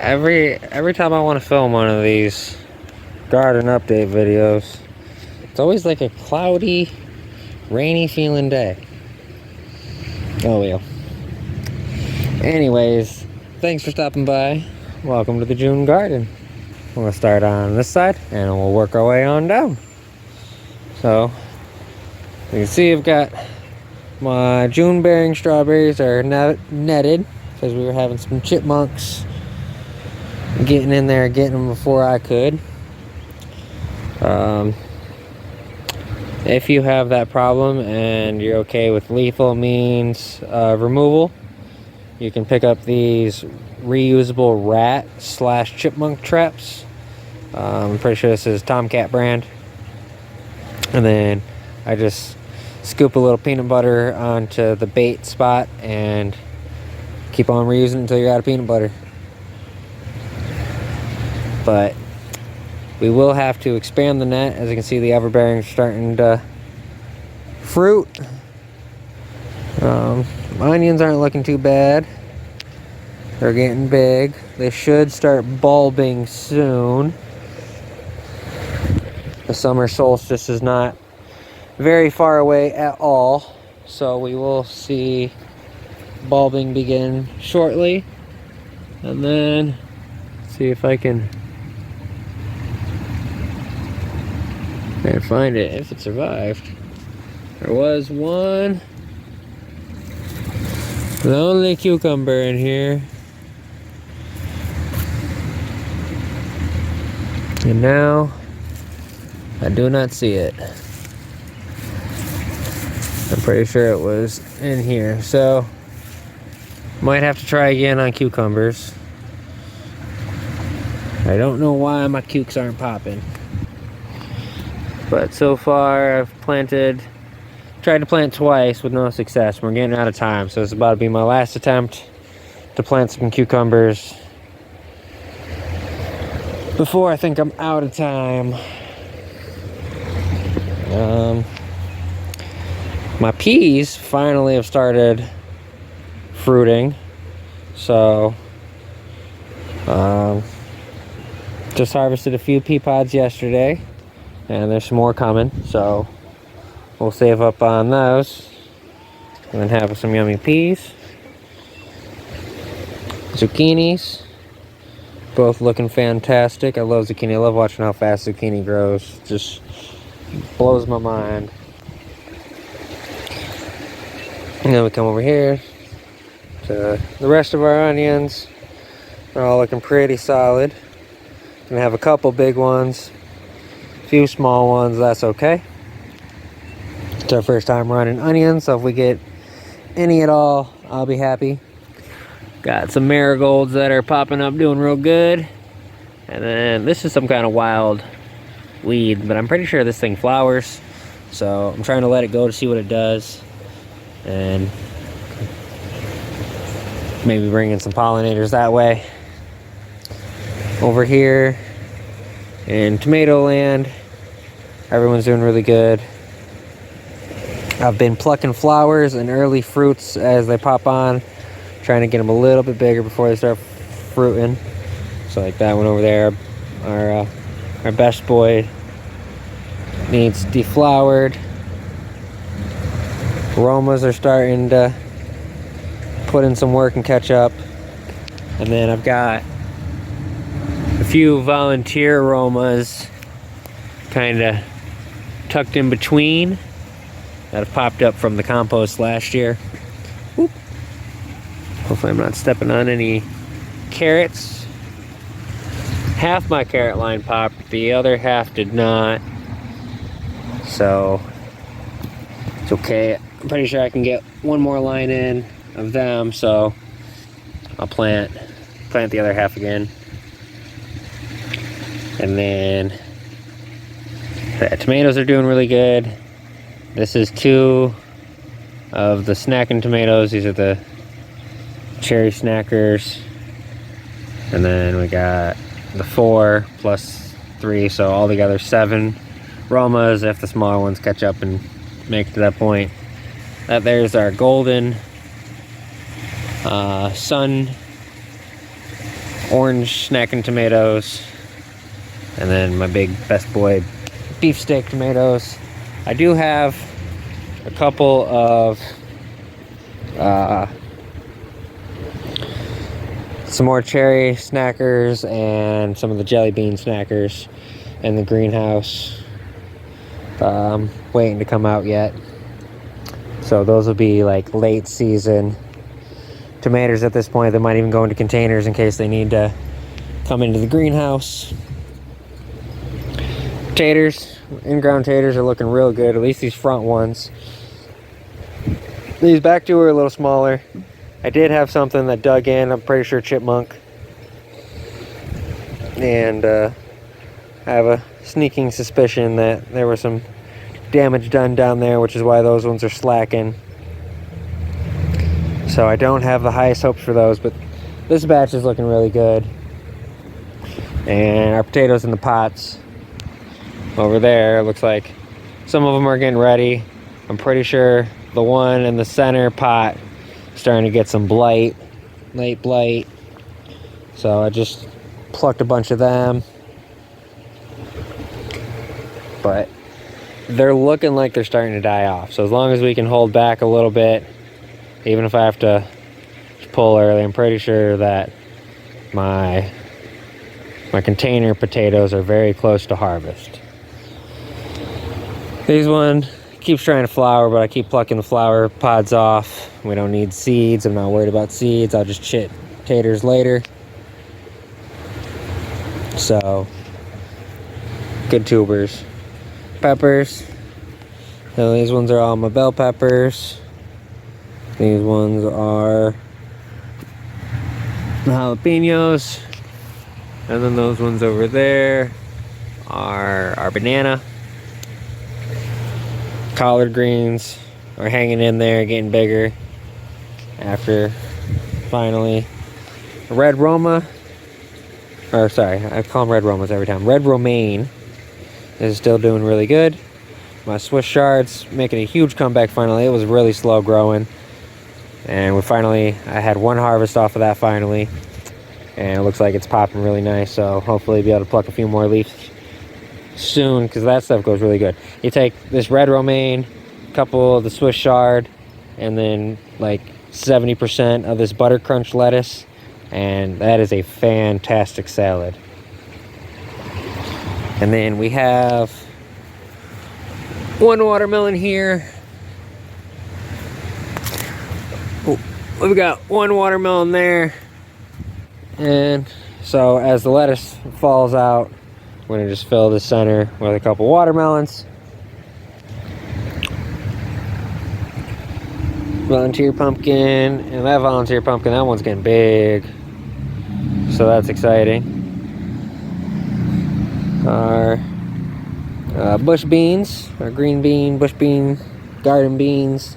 Every time I want to film one of these garden update videos, it's always like a cloudy, rainy feeling day. Oh well. Anyways, thanks for stopping by. Welcome to the June garden. We'll start on this side and we'll work our way on down. So you can see I've got my June bearing strawberries are netted because we were having some chipmunks getting in there, getting them before I could. If you have that problem and you're okay with lethal means removal, you can pick up these reusable rat/chipmunk traps. I'm pretty sure this is Tomcat brand. And then I just scoop a little peanut butter onto the bait spot and keep on reusing it until you're out of peanut butter. But we will have to expand the net. As you can see, the everbearing is starting to fruit. My onions aren't looking too bad. They're getting big. They should start bulbing soon. The summer solstice is not very far away at all, so we will see bulbing begin shortly. And then see if I can find it, if it survived. There was one lonely cucumber in here, and now I do not see it. I'm pretty sure it was in here, so might have to try again on cucumbers. I don't know why my cukes aren't popping, but so far I've tried to plant twice with no success. We're getting out of time, so it's about to be my last attempt to plant some cucumbers before I think I'm out of time. My peas finally have started fruiting, so just harvested a few pea pods yesterday, and there's some more coming, so we'll save up on those and then have some yummy peas. Zucchinis, both looking fantastic. I love zucchini. I love watching how fast zucchini grows. Just blows my mind. And then we come over here to the rest of our onions. They're all looking pretty solid. Gonna have a couple big ones, a few small ones, that's okay. It's our first time running onions, so if we get any at all, I'll be happy. Got some marigolds that are popping up, doing real good. And then this is some kind of wild weed, but I'm pretty sure this thing flowers. So I'm trying to let it go to see what it does. And maybe bring in some pollinators that way. Over here in tomato land, everyone's doing really good. I've been plucking flowers and early fruits as they pop on, trying to get them a little bit bigger before they start fruiting. So like that one over there, our best boy needs deflowered. Aromas are starting to put in some work and catch up. And then I've got a few volunteer aromas kind of tucked in between that have popped up from the compost last year. Whoop. Hopefully I'm not stepping on any carrots. Half my carrot line popped, the other half did not. So it's okay. I'm pretty sure I can get one more line in of them, so I'll plant the other half again. And then the tomatoes are doing really good. This is 2 of the snacking tomatoes. These are the cherry snackers. And then we got the 4 plus 3, so altogether 7 Romas if the smaller ones catch up and make to that point. That there's our golden sun orange snacking tomatoes, and then my big best boy beefsteak tomatoes. I do have a couple of some more cherry snackers and some of the jelly bean snackers in the greenhouse, waiting to come out yet. So those will be like late season tomatoes at this point. They might even go into containers in case they need to come into the greenhouse. Taters, in-ground taters are looking real good, at least these front ones. These back two are a little smaller. I did have something that dug in, I'm pretty sure chipmunk. And I have a sneaking suspicion that there was some damage done down there, which is why those ones are slacking. So I don't have the highest hopes for those, but this batch is looking really good. And our potatoes in the pots over there, looks like some of them are getting ready. I'm pretty sure the one in the center pot is starting to get some blight, late blight. So I just plucked a bunch of them. But they're looking like they're starting to die off. So as long as we can hold back a little bit, even if I have to pull early, I'm pretty sure that my container potatoes are very close to harvest. These one keeps trying to flower, but I keep plucking the flower pods off. We don't need seeds. I'm not worried about seeds. I'll just chit taters later. So, good tubers. Peppers. So these ones are all my bell peppers. These ones are the jalapenos. And then those ones over there are our banana. Collard greens are hanging in there, getting bigger after finally. Red Roma, or sorry, I call them red Romas every time. Red Romaine is still doing really good. My Swiss Chard's making a huge comeback finally. It was really slow growing. And I had one harvest off of that finally. And it looks like it's popping really nice. So hopefully be able to pluck a few more leaves soon, because that stuff goes really good. You take this red romaine, a couple of the Swiss Chard, and then like 70% of this butter crunch lettuce, and that is a fantastic salad. And then we have one watermelon here. Oh, we've got one watermelon there. And so as the lettuce falls out, I'm going to just fill the center with a couple watermelons. Volunteer pumpkin, and that volunteer pumpkin, that one's getting big. So that's exciting. Our bush beans, our green bean, bush bean, garden beans.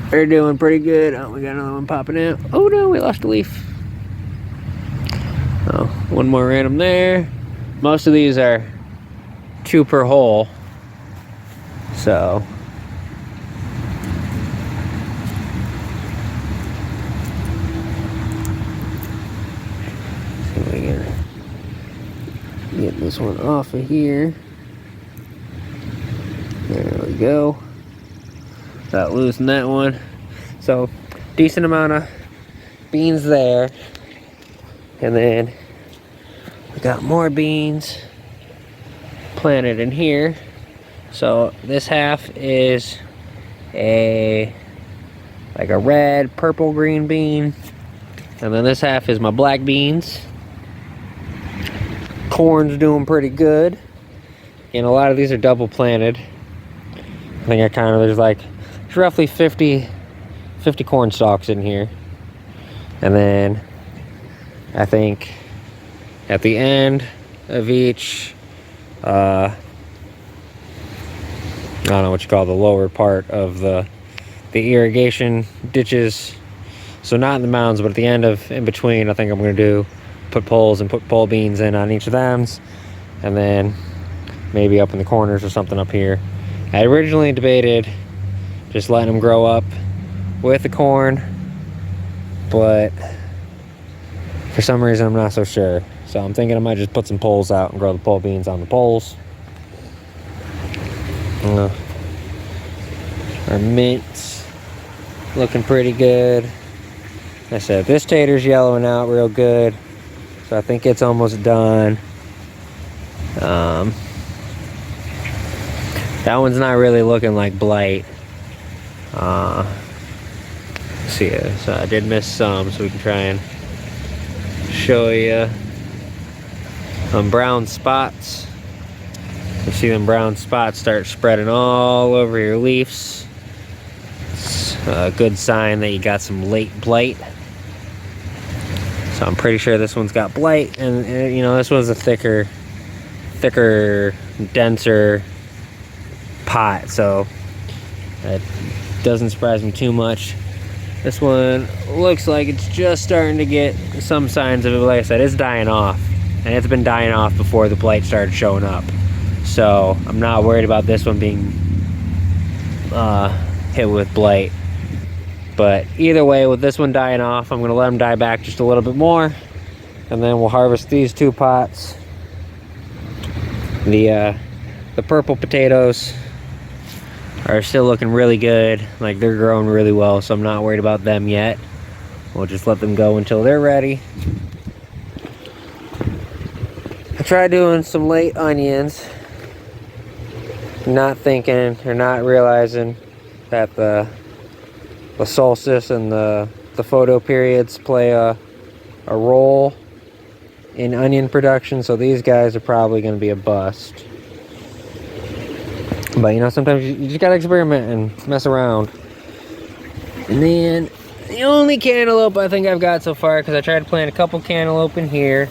They're doing pretty good. Oh, we got another one popping out. Oh no, we lost a leaf. Oh, one more random there. Most of these are 2 per hole. So see if we can get this one off of here. There we go. Without losing that one. So decent amount of beans there. And then we got more beans planted in here. So this half is like a red, purple, green bean. And then this half is my black beans. Corn's doing pretty good. And a lot of these are double planted. I think there's roughly 50 corn stalks in here. And then I think at the end of each, I don't know what you call the lower part of the irrigation ditches. So not in the mounds, but at the end of, in between, I think I'm going to put poles and put pole beans in on each of them. And then maybe up in the corners or something up here. I originally debated just letting them grow up with the corn, but For some reason, I'm not so sure. So I'm thinking I might just put some poles out and grow the pole beans on the poles. Our mint's looking pretty good. Like I said, this tater's yellowing out real good. So I think it's almost done. That one's not really looking like blight. Let's see here. So I did miss some, so we can try and show you brown spots. You see them brown spots start spreading all over your leaves. It's a good sign that you got some late blight. So I'm pretty sure this one's got blight, and you know, this one's a thicker, denser pot, so that doesn't surprise me too much. This one looks like it's just starting to get some signs of it. Like I said, it's dying off, and it's been dying off before the blight started showing up. So I'm not worried about this one being hit with blight. But either way, with this one dying off, I'm gonna let them die back just a little bit more, and then we'll harvest these 2 pots. The purple potatoes are still looking really good. Like, they're growing really well, so I'm not worried about them yet. We'll just let them go until they're ready. I tried doing some late onions, not thinking or not realizing that the solstice and the photo periods play a role in onion production, so these guys are probably going to be a bust. But you know, sometimes you just gotta experiment and mess around. And then the only cantaloupe I think I've got so far, because I tried to plant a couple cantaloupe in here,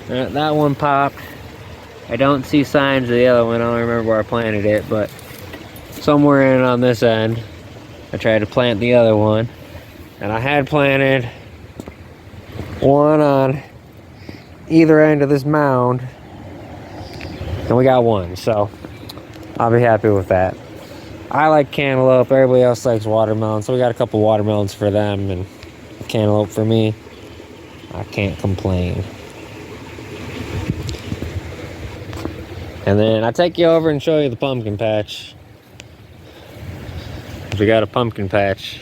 that one popped. I don't see signs of the other one. I don't remember where I planted it, but somewhere in on this end I tried to plant the other one, and I had planted one on either end of this mound, and we got one, so I'll be happy with that. I like cantaloupe, everybody else likes watermelon, so we got a couple watermelons for them and a cantaloupe for me. I can't complain. And then I take you over and show you the pumpkin patch. We got a pumpkin patch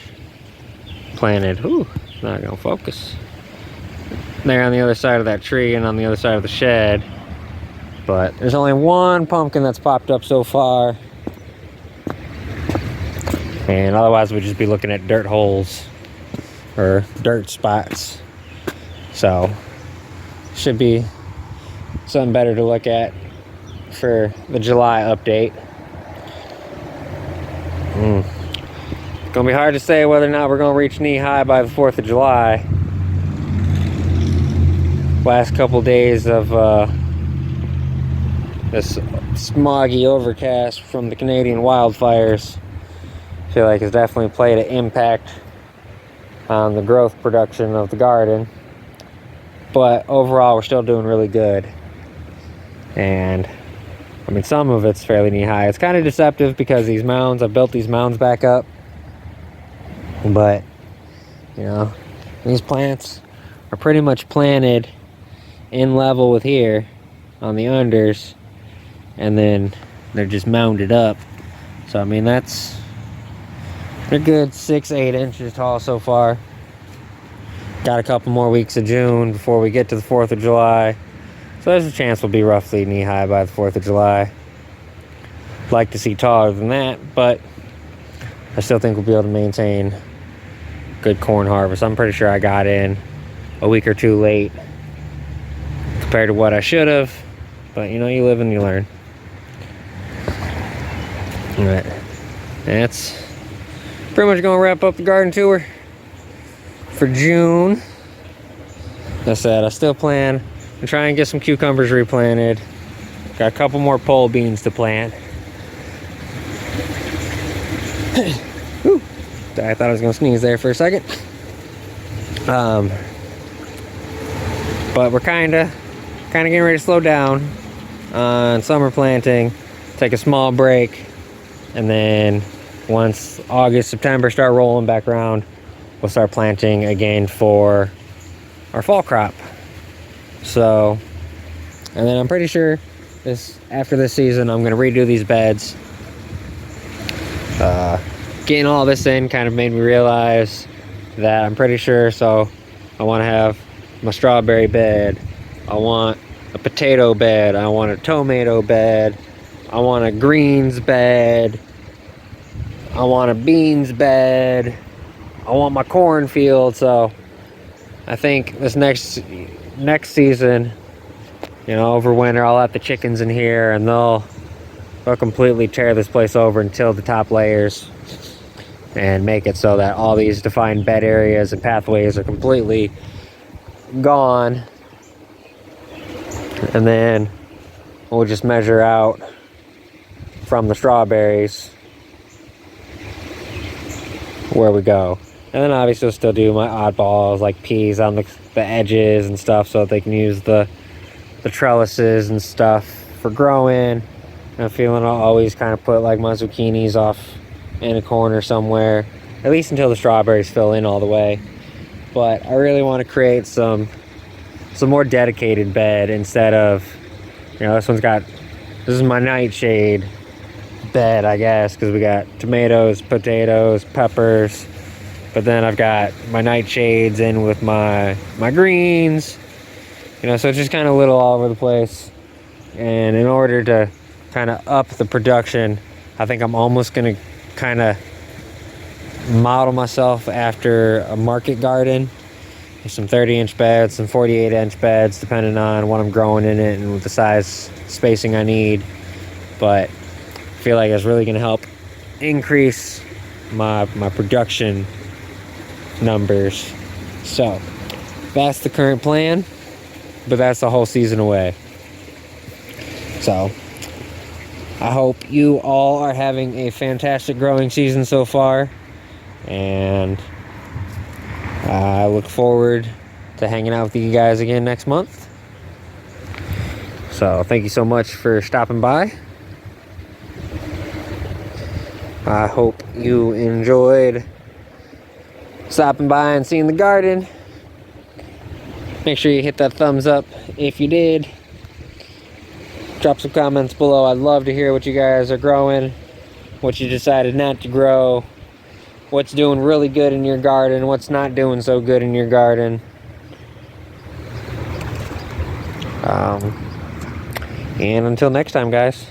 planted. Ooh, it's not gonna focus. There on the other side of that tree and on the other side of the shed. But there's only one pumpkin that's popped up so far. And otherwise we'd just be looking at dirt holes or dirt spots. So should be something better to look at for the July update. It's gonna be hard to say whether or not we're gonna reach knee high by the 4th of July. Last couple days of this smoggy overcast from the Canadian wildfires, I feel like has definitely played an impact on the growth production of the garden. But overall, we're still doing really good. And I mean, some of it's fairly knee high. It's kind of deceptive because these mounds, I've built these mounds back up. But, you know, these plants are pretty much planted in level with here on the unders. And then they're just mounded up. So, I mean, they're good 6-8 inches tall so far. Got a couple more weeks of June before we get to the 4th of July. So there's a chance we'll be roughly knee high by the 4th of July. Like to see taller than that, but I still think we'll be able to maintain good corn harvest. I'm pretty sure I got in a week or 2 late compared to what I should have. But you know, you live and you learn. Alright, that's pretty much gonna wrap up the garden tour for June. Like I said, I still plan to try and get some cucumbers replanted. Got a couple more pole beans to plant. Whew. I thought I was gonna sneeze there for a second. But we're kinda getting ready to slow down on summer planting, take a small break, and then once August, September start rolling back around, we'll start planting again for our fall crop. So, and then I'm pretty sure after this season, I'm gonna redo these beds. Getting all this in kind of made me realize that I'm pretty sure, so I want to have my strawberry bed, I want a potato bed, I want a tomato bed, I want a greens bed, I want a beans bed, I want my cornfield. So I think this next season, over winter, I'll have the chickens in here, and they'll completely tear this place over and till the top layers and make it so that all these defined bed areas and pathways are completely gone. And then we'll just measure out from the strawberries where we go. And then obviously we'll still do my oddballs like peas on the edges and stuff, so that they can use the trellises and stuff for growing. I'm feeling I'll always kind of put like my zucchinis off in a corner somewhere, at least until the strawberries fill in all the way. But I really want to create some more dedicated bed instead of, this is my nightshade bed, I guess, because we got tomatoes, potatoes, peppers, but then I've got my nightshades in with my greens, so it's just kind of little all over the place. And in order to kind of up the production, I think I'm almost going to kind of model myself after a market garden. There's some 30-inch beds, some 48-inch beds, depending on what I'm growing in it and with the size spacing I need. But I feel like it's really going to help increase my production numbers. So that's the current plan, but that's the whole season away. So I hope you all are having a fantastic growing season so far, and I look forward to hanging out with you guys again next month. So thank you so much for stopping by. I hope you enjoyed stopping by and seeing the garden. Make sure you hit that thumbs up if you did. Drop some comments below. I'd love to hear what you guys are growing, what you decided not to grow, what's doing really good in your garden, what's not doing so good in your garden. And until next time, guys,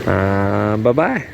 bye-bye.